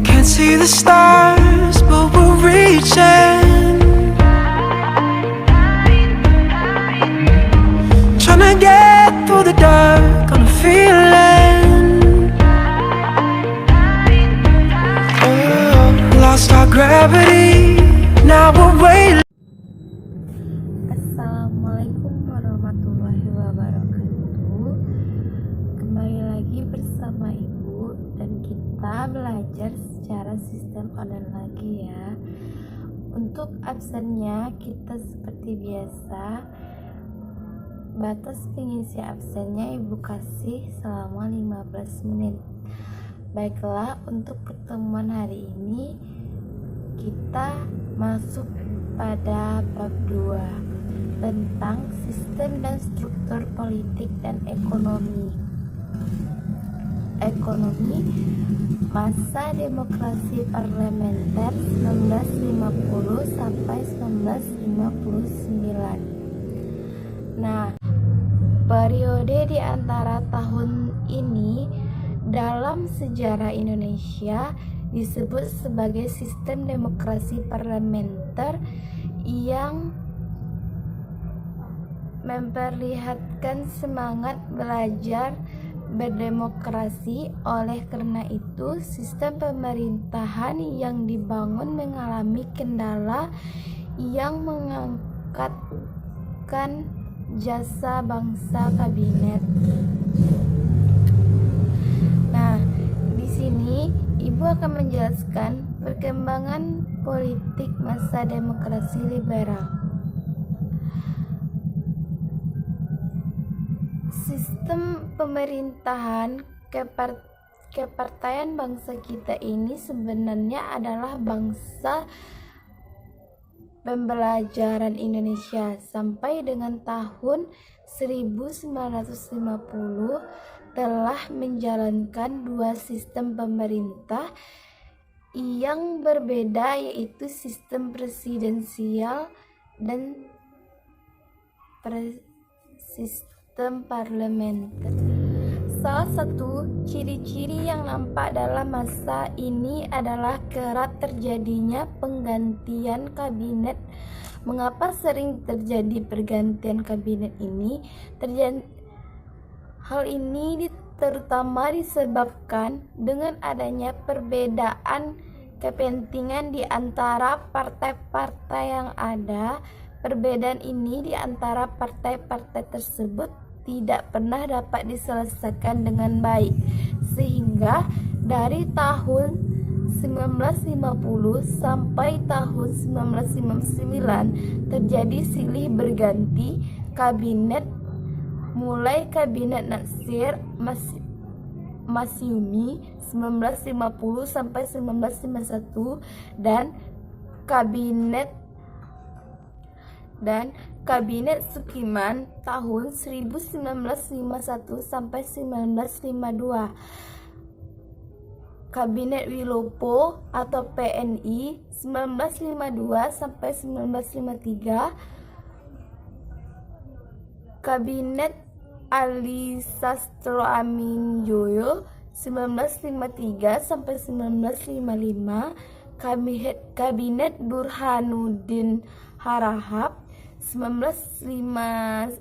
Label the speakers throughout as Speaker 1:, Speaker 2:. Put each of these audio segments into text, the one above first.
Speaker 1: Can't see the stars, but we're reaching. Tryna get through the dark on a feeling. Oh, lost our gravity, now we're waiting.
Speaker 2: Assalamualaikum warahmatullahi wabarakatuh. Kembali lagi bersama Ibu dan kita belajar secara sistem online lagi ya. Untuk absennya kita seperti biasa, batas pengisi absennya Ibu kasih selama 15 menit. Baiklah, untuk pertemuan hari ini kita masuk pada bab 2 tentang sistem dan struktur politik dan ekonomi. Masa demokrasi parlementer 1950 sampai 1959. Nah, periode di antara tahun ini dalam sejarah Indonesia disebut sebagai sistem demokrasi parlementer yang memperlihatkan semangat belajar berdemokrasi. Oleh karena itu, sistem pemerintahan yang dibangun mengalami kendala yang mengangkatkan jasa bangsa kabinet. Nah, di sini Ibu akan menjelaskan perkembangan politik masa demokrasi liberal. Sistem pemerintahan kepartaian bangsa kita ini sebenarnya adalah bangsa pembelajaran Indonesia sampai dengan tahun 1950 telah menjalankan dua sistem pemerintah yang berbeda, yaitu sistem presidensial dan sistem parlementer. Salah satu ciri-ciri yang nampak dalam masa ini adalah kerap terjadinya penggantian kabinet. Mengapa sering terjadi pergantian kabinet ini? Hal ini terutama disebabkan dengan adanya perbedaan kepentingan di antara partai-partai yang ada. Perbedaan ini di antara partai-partai tersebut tidak pernah dapat diselesaikan dengan baik, sehingga dari tahun 1950 sampai tahun 1959 terjadi silih berganti kabinet, mulai kabinet Natsir Masyumi 1950 sampai 1951 dan kabinet Sukiman tahun 1951 sampai 1952. Kabinet Wilopo atau PNI 1952 sampai 1953. Kabinet Ali Sastro Aminjoyo 1953 sampai 1955, Kabinet Burhanuddin Harahap 1955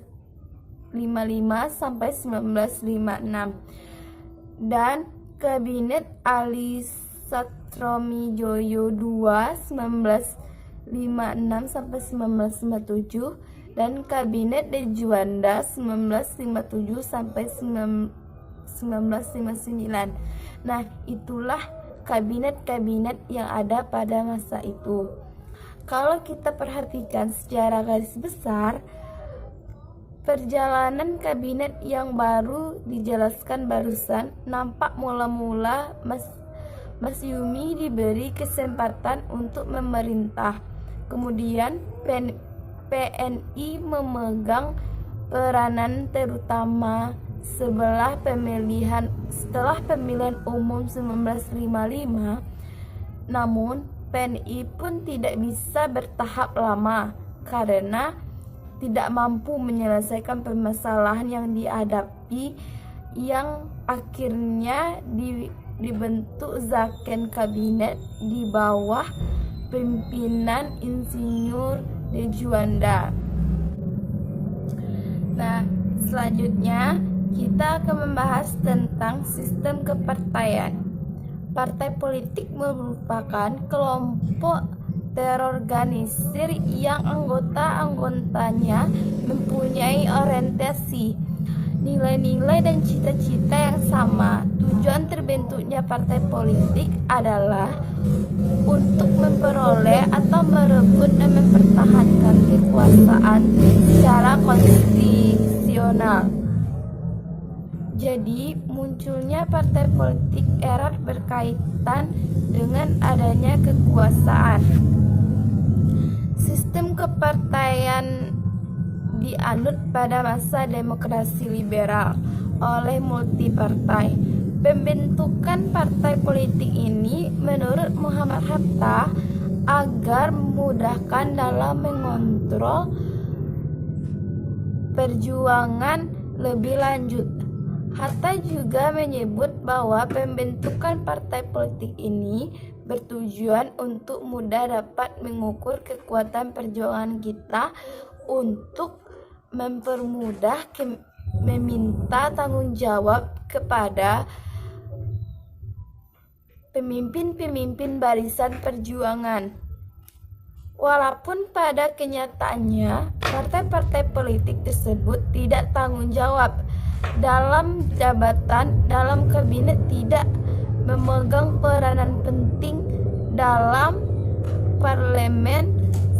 Speaker 2: sampai 1956, dan Kabinet Ali Satromijoyo II 1956 sampai 1957, dan Kabinet Juanda 1957 sampai 1959. Nah, itulah kabinet-kabinet yang ada pada masa itu. Kalau kita perhatikan secara garis besar, perjalanan kabinet yang baru dijelaskan barusan, nampak mula-mula Mas Yumi diberi kesempatan untuk memerintah. Kemudian PNI memegang peranan terutama setelah pemilihan umum 1955. Namun PNI pun tidak bisa bertahap lama karena tidak mampu menyelesaikan permasalahan yang dihadapi, yang akhirnya dibentuk Zakon Kabinet di bawah pimpinan Insinyur Juanda. Nah, selanjutnya kita akan membahas tentang sistem kepartaian. Partai politik merupakan kelompok terorganisir yang anggota-anggotanya mempunyai orientasi, nilai-nilai dan cita-cita yang sama. Tujuan terbentuknya partai politik adalah untuk memperoleh atau merebut dan mempertahankan kekuasaan secara konstitusional. Jadi, munculnya partai politik erat berkaitan dengan adanya kekuasaan. Sistem kepartaian dianut pada masa demokrasi liberal oleh multipartai. Pembentukan partai politik ini menurut Muhammad Hatta agar memudahkan dalam mengontrol perjuangan lebih lanjut. Hatta juga menyebut bahwa pembentukan partai politik ini bertujuan untuk mudah dapat mengukur kekuatan perjuangan kita untuk mempermudah meminta tanggung jawab kepada pemimpin-pemimpin barisan perjuangan. Walaupun pada kenyataannya partai-partai politik tersebut tidak tanggung jawab dalam jabatan dalam kabinet, tidak memegang peranan penting dalam parlemen,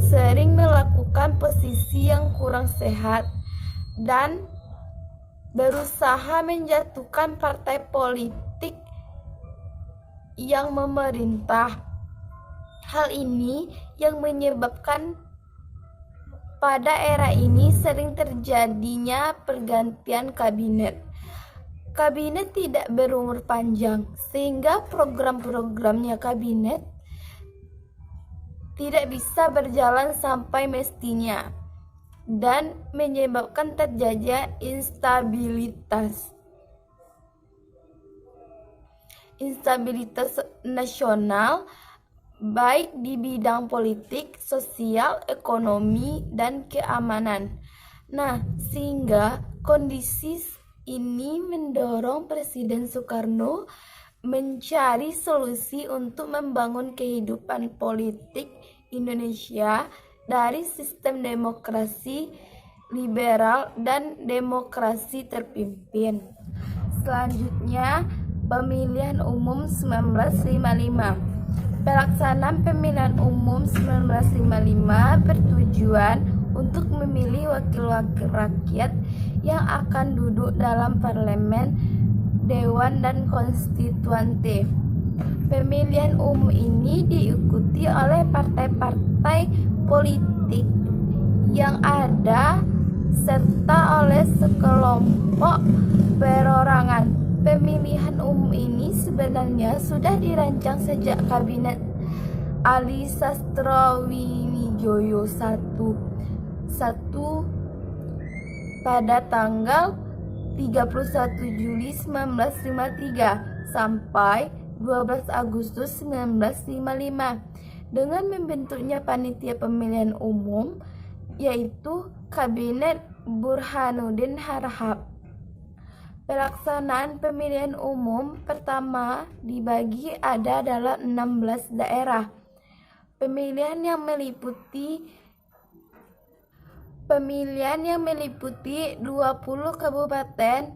Speaker 2: sering melakukan posisi yang kurang sehat, dan berusaha menjatuhkan partai politik yang memerintah. Hal ini yang menyebabkan pada era ini sering terjadinya pergantian kabinet. Kabinet tidak berumur panjang, sehingga program-programnya kabinet tidak bisa berjalan sampai mestinya dan menyebabkan terjadinya instabilitas nasional, baik di bidang politik, sosial, ekonomi, dan keamanan. Nah, sehingga kondisi ini mendorong Presiden Soekarno mencari solusi untuk membangun kehidupan politik Indonesia dari sistem demokrasi liberal dan demokrasi terpimpin. Selanjutnya, pemilihan umum 1955. Pelaksanaan pemilihan umum 1955 bertujuan untuk memilih wakil-wakil rakyat yang akan duduk dalam parlemen, dewan, dan konstituante. Pemilihan umum ini diikuti oleh partai-partai politik yang ada serta oleh sekelompok perorangan. Pemilihan umum ini sebenarnya sudah dirancang sejak Kabinet Ali Sastrowijoyo I pada tanggal 31 Juli 1953. sampai 12 Agustus 1955 dengan membentuknya panitia pemilihan umum yaitu Kabinet Burhanuddin Harahap. Pelaksanaan pemilihan umum pertama dibagi ada dalam 16 daerah. Pemilihan yang meliputi 20 kabupaten,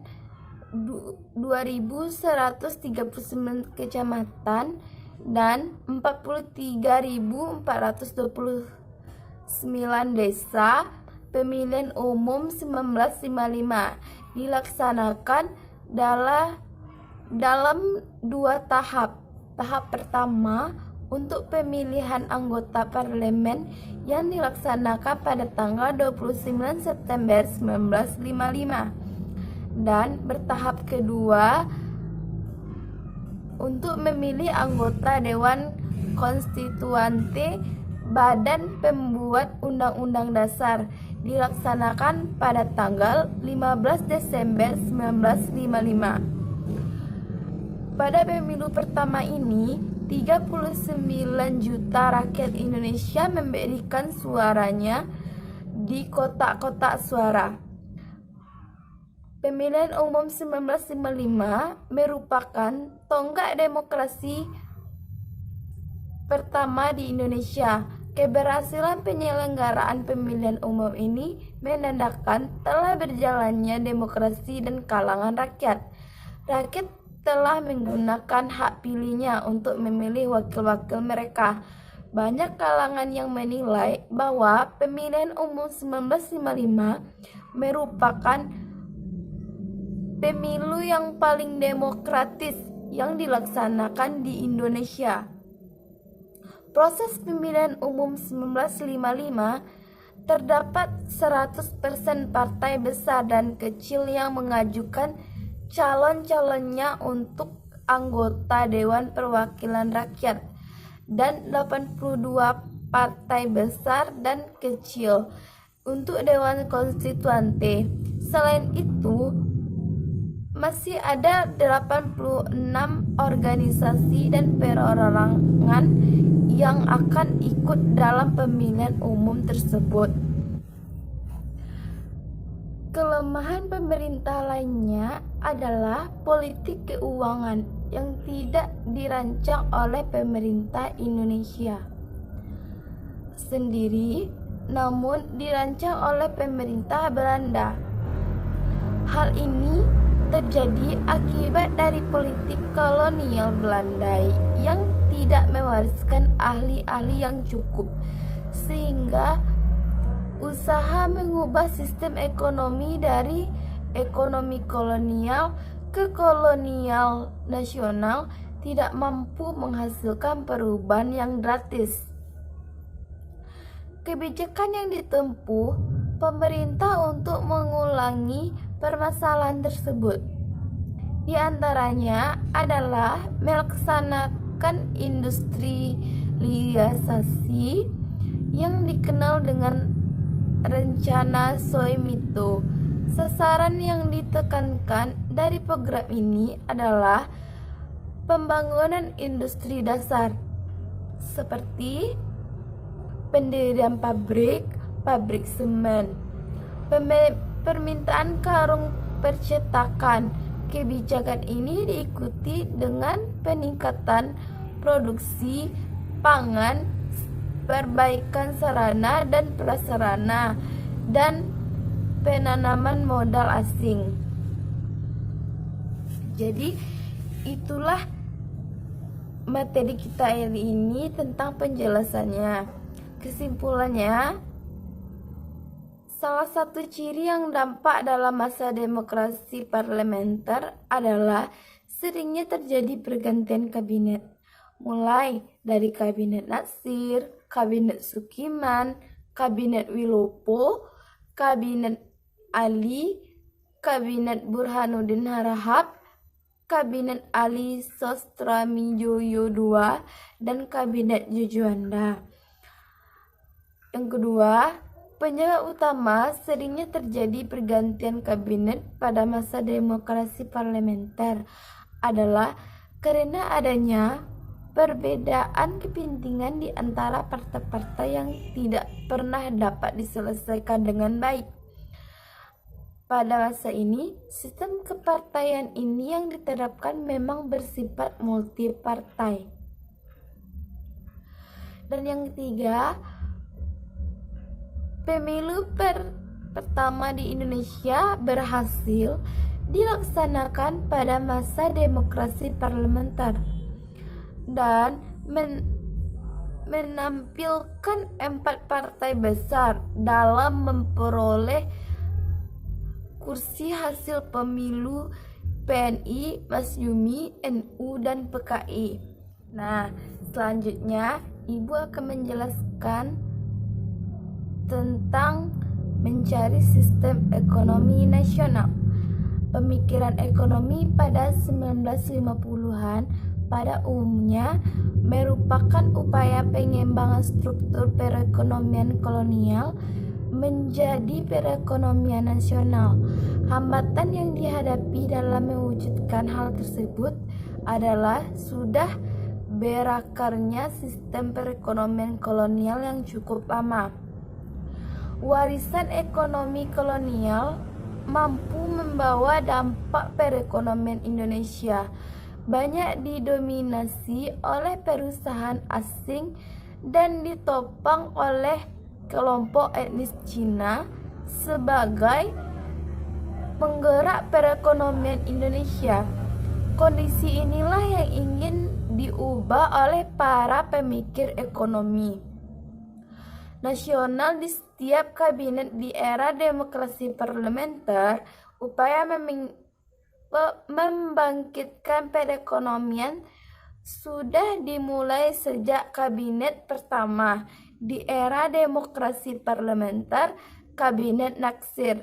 Speaker 2: 2.139 kecamatan, dan 43.429 desa. Pemilihan umum 1955 dilaksanakan dalam 2 tahap. Tahap pertama untuk pemilihan anggota parlemen yang dilaksanakan pada tanggal 29 September 1955 dan bertahap kedua untuk memilih anggota Dewan Konstituante Badan Pembuat Undang-Undang Dasar dilaksanakan pada tanggal 15 Desember 1955. Pada pemilu pertama ini, 39 juta rakyat Indonesia memberikan suaranya di kotak-kotak suara. Pemilihan umum 1955 merupakan tonggak demokrasi pertama di Indonesia. Keberhasilan penyelenggaraan pemilihan umum ini menandakan telah berjalannya demokrasi dan kalangan rakyat. Rakyat telah menggunakan hak pilihnya untuk memilih wakil-wakil mereka. Banyak kalangan yang menilai bahwa pemilihan umum 1955 merupakan pemilu yang paling demokratis yang dilaksanakan di Indonesia. Proses pemilihan umum 1955 terdapat 100% partai besar dan kecil yang mengajukan calon-calonnya untuk anggota Dewan Perwakilan Rakyat dan 82 partai besar dan kecil untuk Dewan Konstituante. Selain itu, masih ada 86 organisasi dan perorangan yang akan ikut dalam pemilihan umum tersebut. Kelemahan pemerintah lainnya adalah politik keuangan yang tidak dirancang oleh pemerintah Indonesia sendiri, namun dirancang oleh pemerintah Belanda. Hal ini terjadi akibat dari politik kolonial Belanda yang tidak mewariskan ahli-ahli yang cukup, sehingga usaha mengubah sistem ekonomi dari ekonomi kolonial ke kolonial nasional tidak mampu menghasilkan perubahan yang drastis. Kebijakan yang ditempuh pemerintah untuk mengulangi permasalahan tersebut di antaranya adalah melaksanakan industrialisasi yang dikenal dengan rencana Soemito. Sasaran yang ditekankan dari program ini adalah pembangunan industri dasar seperti pendirian pabrik semen, permintaan karung percetakan. Kebijakan ini diikuti dengan peningkatan produksi pangan, perbaikan sarana dan prasarana, dan penanaman modal asing. Jadi itulah materi kita hari ini tentang penjelasannya. Kesimpulannya, salah satu ciri yang dampak dalam masa demokrasi parlementer adalah seringnya terjadi pergantian kabinet, mulai dari kabinet Natsir, kabinet Sukiman, kabinet Wilopo, kabinet Ali, kabinet Burhanuddin Harahap, kabinet Ali Sostroamidjojo II, dan kabinet Jujuanda. Yang kedua, penyebab utama seringnya terjadi pergantian kabinet pada masa demokrasi parlementer adalah karena adanya perbedaan kepentingan di antara partai-partai yang tidak pernah dapat diselesaikan dengan baik. Pada masa ini, sistem kepartaian ini yang diterapkan memang bersifat multipartai. Dan yang ketiga, pemilu pertama di Indonesia berhasil dilaksanakan pada masa demokrasi parlementer dan menampilkan 4 partai besar dalam memperoleh kursi hasil pemilu PNI, Masyumi, NU, dan PKI. Nah, selanjutnya Ibu akan menjelaskan tentang mencari sistem ekonomi nasional. Pemikiran ekonomi pada 1950-an pada umumnya merupakan upaya pengembangan struktur perekonomian kolonial menjadi perekonomian nasional. Hambatan yang dihadapi dalam mewujudkan hal tersebut adalah sudah berakarnya sistem perekonomian kolonial yang cukup lama. Warisan ekonomi kolonial mampu membawa dampak perekonomian Indonesia banyak didominasi oleh perusahaan asing dan ditopang oleh kelompok etnis Cina sebagai penggerak perekonomian Indonesia. Kondisi inilah yang ingin diubah oleh para pemikir ekonomi nasional di setiap kabinet di era demokrasi parlementer. Upaya membangkitkan perekonomian sudah dimulai sejak kabinet pertama di era demokrasi parlementer, Kabinet Natsir.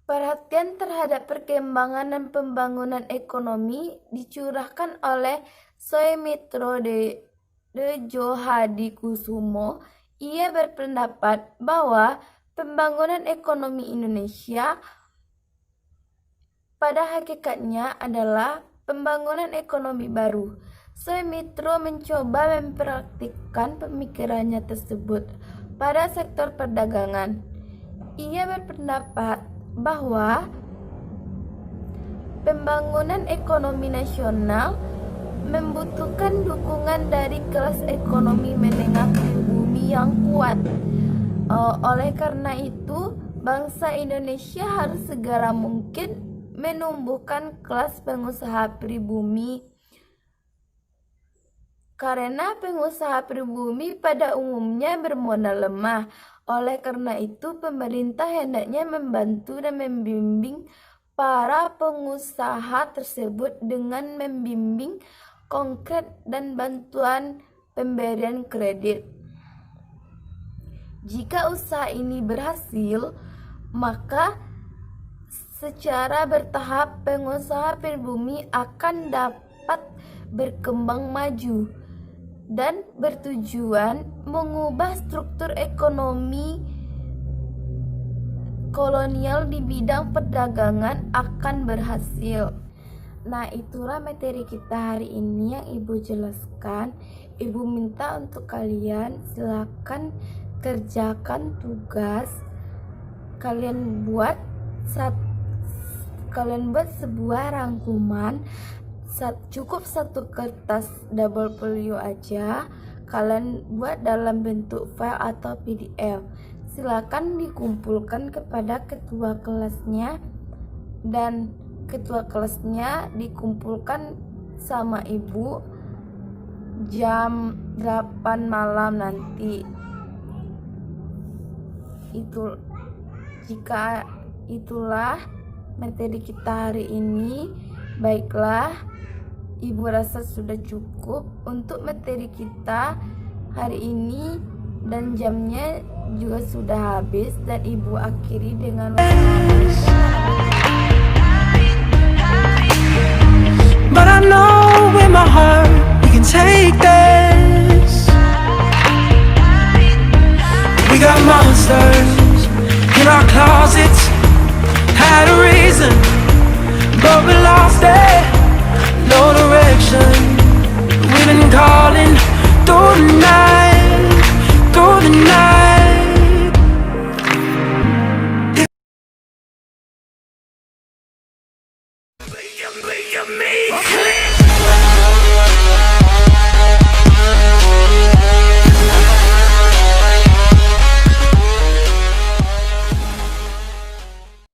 Speaker 2: Perhatian terhadap perkembangan dan pembangunan ekonomi dicurahkan oleh Soemitro Djoshadikusumo. Ia berpendapat bahwa pembangunan ekonomi Indonesia pada hakikatnya adalah pembangunan ekonomi baru. Soemitro mencoba mempraktikkan pemikirannya tersebut pada sektor perdagangan. Ia berpendapat bahwa pembangunan ekonomi nasional membutuhkan dukungan dari kelas ekonomi menengah pribumi yang kuat. Oleh karena itu, bangsa Indonesia harus segera mungkin menumbuhkan kelas pengusaha pribumi, karena pengusaha pribumi pada umumnya bermodal lemah. Oleh karena itu, pemerintah hendaknya membantu dan membimbing para pengusaha tersebut dengan membimbing konkret dan bantuan pemberian kredit. Jika usaha ini berhasil, maka secara bertahap pengusaha pribumi akan dapat berkembang maju dan bertujuan mengubah struktur ekonomi kolonial di bidang perdagangan akan berhasil. Nah, itulah materi kita hari ini yang Ibu jelaskan. Ibu minta untuk kalian silakan kerjakan tugas. Kalian buat sebuah rangkuman. Cukup satu kertas double folio aja. Kalian buat dalam bentuk file atau PDF. Silakan dikumpulkan kepada ketua kelasnya, dan ketua kelasnya dikumpulkan sama ibu jam 8 malam nanti. Jika itulah materi kita hari ini. Baiklah, Ibu rasa sudah cukup untuk materi kita hari ini, dan jamnya juga sudah habis, dan Ibu akhiri dengan
Speaker 1: But I know in my heart we can take this. We got monsters in our closets, had a reason, but we lost it. Look at me, clear.